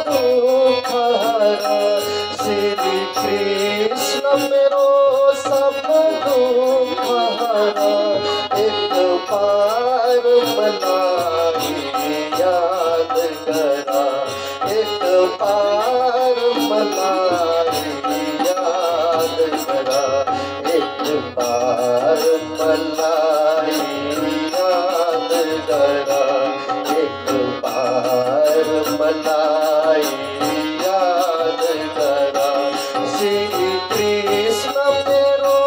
दुख हरा। श्री कृष्ण मेरो सब दुख हरा। एक बार मलाई याद करा। एक बार मलाई याद करा। एक बार मलाई याद करा। एक बार मलाई याद करा। श्री कृष्ण मेरो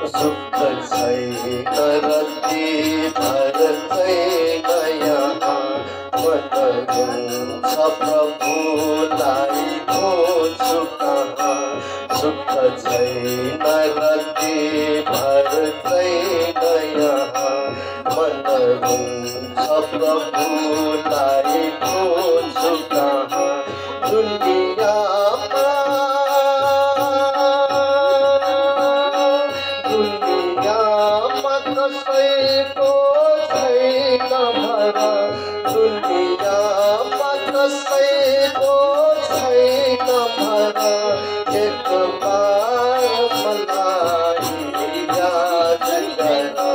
सुख छैन रति भर छैन यहाँ। मन हुन्छ प्रभुलाई खोज्छु कहाँ। सुख छैन रति भर छैन यहाँ। मन हुन्छ प्रभुलाई खोज्छु कहाँ। दुनियामा कसैको छैन भरा। दुनियामा कसैको छैन भरा। एक बार मलाई याद करा।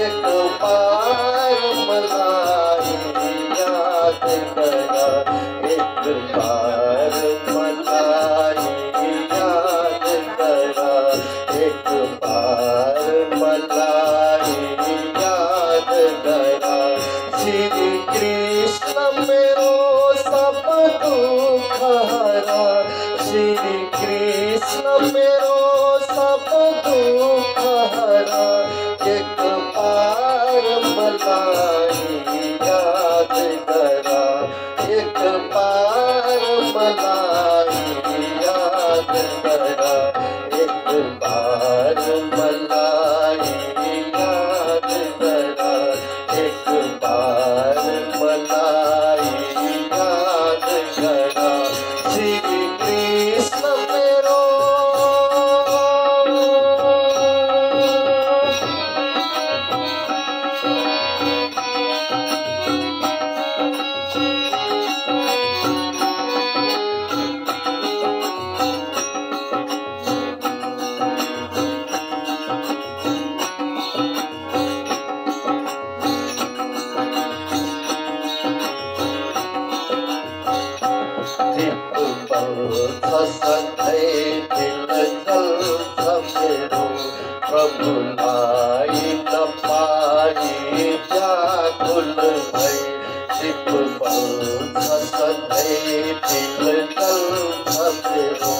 एक बार मलाई याद करा। एक बार मलाई याद करा। एक बार मलाई याद करा। श्री कृष्ण मेरो सब दुख हरा। श्री कृष्ण मेरो सब दुख हरा। एक बार मलाई याद करा। एक बार मलाई याद करा। एक बार मलाई याद करा। एक बार मलाई याद करा। श्री कृष्ण मेरो सधैँ दिल जल्छ मेरो। प्रभुलाई नपाई व्याकुल भई। चित बल्छ सधैँ दिल जल्छ मेरो।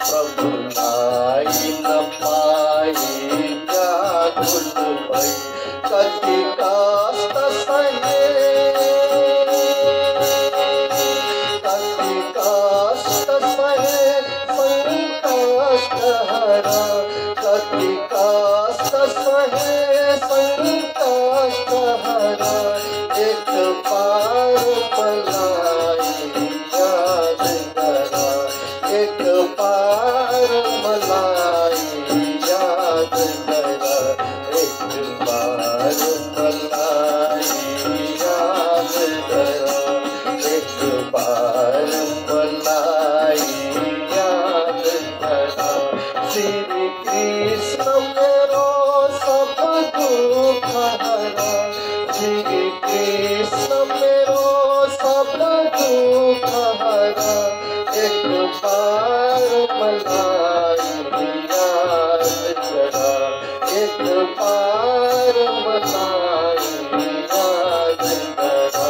प्रभुलाई नपाई व्याकुल भई। कति कष्ट सहे हरा। कति कष्ट सहे संकष्ट हरा। एक बार मलाई याद करा। एक बार मलाई याद करा। एक बार मलाई याद करा। एक बार मलाई याद करा। श्री कृष्ण मेरो सब दुख हरा। श्री कृष्ण मेरो सब दुख हरा। एक बार मलाई याद करा। एक बार मलाई याद करा।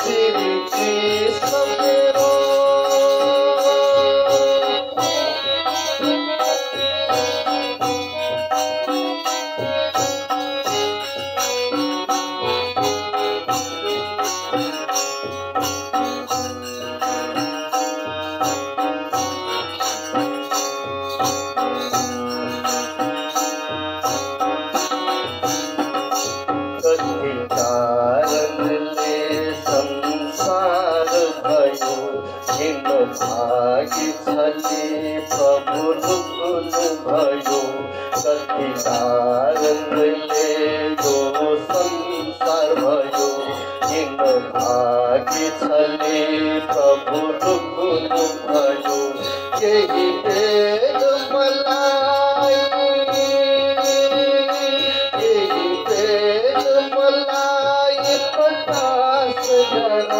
श्री कृष्ण मेरो किन भागी छले प्रभु लुकुनु भयो कति कारणले यो संसार भयो किन भागी छले प्रभु लुकुनु भयो केही भेद मलाई केही भेद मलाई प्रकाश गर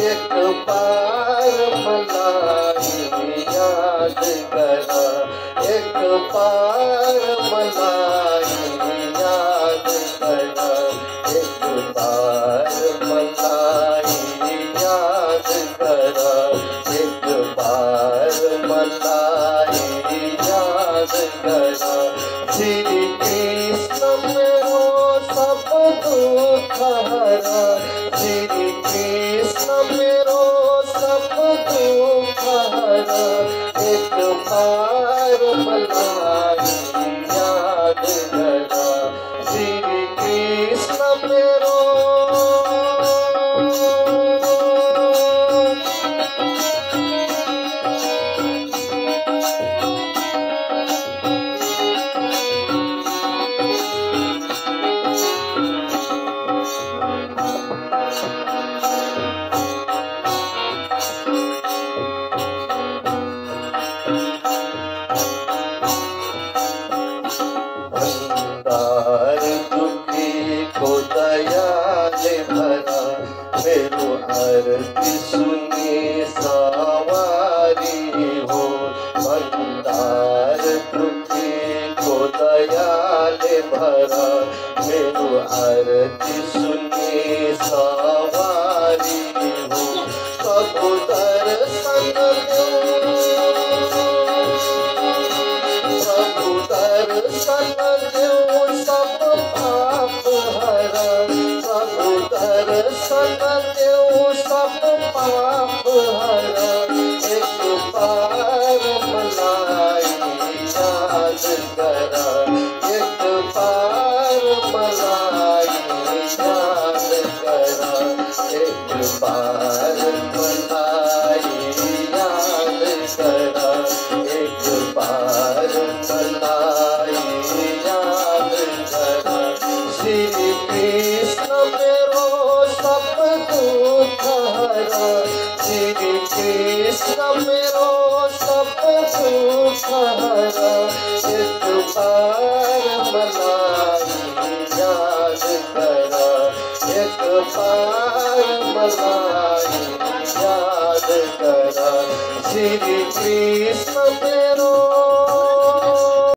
एक बार मलाई याद गर एक बार मलाई याद गर एक बार मलाई याद गर एक बार मलाई याद गर श्री कृष्ण मेरो सब दुख हरा श्री कृष्ण मेरो सब दुख हरा एक बार मलाई याद करा श्री कृष्ण मेरो अंधार दुखी को दयाले भरा मेरो आरती सुने सवारी हो अंधार दुखी को दयाले भरा मेरो आरती सुने सवारी हो प्रभु दर्शन दो प्रभु दर्शन दो सब पाप हरा प्रभु दर्शन दो सब पाप हरा एक बार मलाई याद करा एक बार मलाई याद करा एक बार मलाई याद करा एक बार मलाई याद करा श्री कृष्ण मेरो सब दुख हरा श्री कृष्ण मेरो सब दुख हरा एक बार मलाई याद करा एक बार मलाई याद करा श्री कृष्ण मेरो